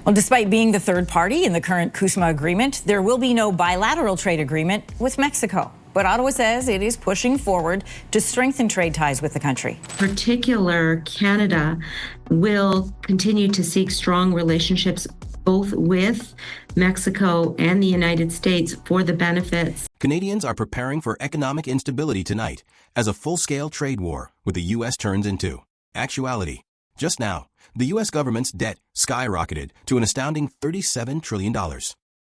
Well, despite being the third party in the current CUSMA agreement, there will be no bilateral trade agreement with Mexico. But Ottawa says it is pushing forward to strengthen trade ties with the country. Particular, Canada will continue to seek strong relationships both with Mexico and the United States for the benefits. Canadians are preparing for economic instability tonight as a full-scale trade war with the U.S. turns into actuality. Just now, the U.S. government's debt skyrocketed to an astounding $37 trillion,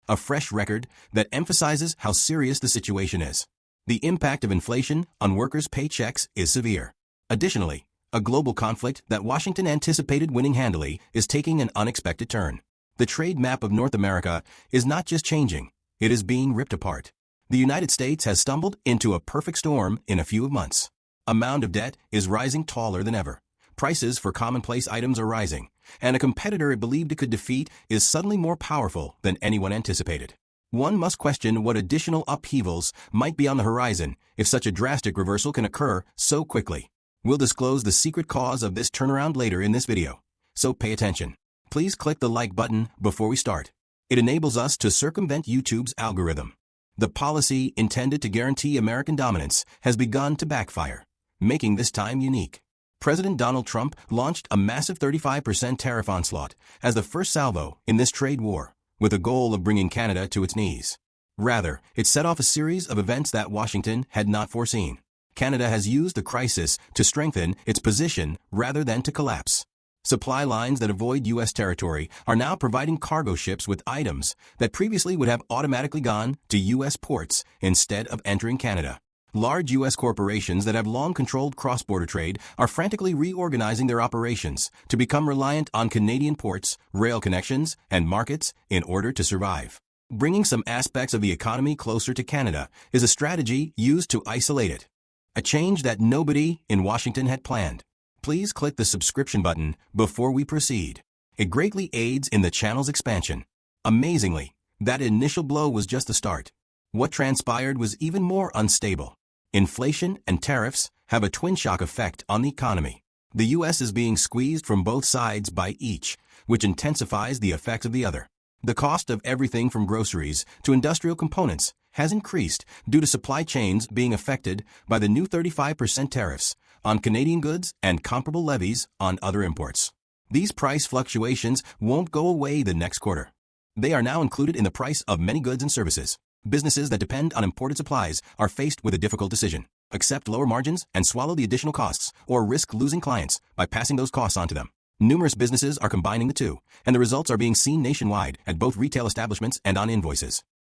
a fresh record that emphasizes how serious the situation is. The impact of inflation on workers' paychecks is severe. Additionally, a global conflict that Washington anticipated winning handily is taking an unexpected turn. The trade map of North America is not just changing, it is being ripped apart. The United States has stumbled into a perfect storm in a few months. A mound of debt is rising taller than ever. Prices for commonplace items are rising, and a competitor it believed it could defeat is suddenly more powerful than anyone anticipated. One must question what additional upheavals might be on the horizon if such a drastic reversal can occur so quickly. We'll disclose the secret cause of this turnaround later in this video, so pay attention. Please click the like button before we start. It enables us to circumvent YouTube's algorithm. The policy intended to guarantee American dominance has begun to backfire, making this time unique. President Donald Trump launched a massive 35% tariff onslaught as the first salvo in this trade war, with a goal of bringing Canada to its knees. Rather, it set off a series of events that Washington had not foreseen. Canada has used the crisis to strengthen its position rather than to collapse. Supply lines that avoid U.S. territory are now providing cargo ships with items that previously would have automatically gone to U.S. ports instead of entering Canada. Large U.S. corporations that have long controlled cross-border trade are frantically reorganizing their operations to become reliant on Canadian ports, rail connections, and markets in order to survive. Bringing some aspects of the economy closer to Canada is a strategy used to isolate it. A change that nobody in Washington had planned. Please click the subscription button before we proceed. It greatly aids in the channel's expansion. Amazingly, that initial blow was just the start. What transpired was even more unstable. Inflation and tariffs have a twin shock effect on the economy. The U.S. is being squeezed from both sides by each, which intensifies the effects of the other. The cost of everything from groceries to industrial components has increased due to supply chains being affected by the new 35% tariffs on Canadian goods and comparable levies on other imports. These price fluctuations won't go away the next quarter. They are now included in the price of many goods and services. Businesses that depend on imported supplies are faced with a difficult decision: accept lower margins and swallow the additional costs, or risk losing clients by passing those costs on to them. Numerous businesses are combining the two, and the results are being seen nationwide at both retail establishments and on invoices.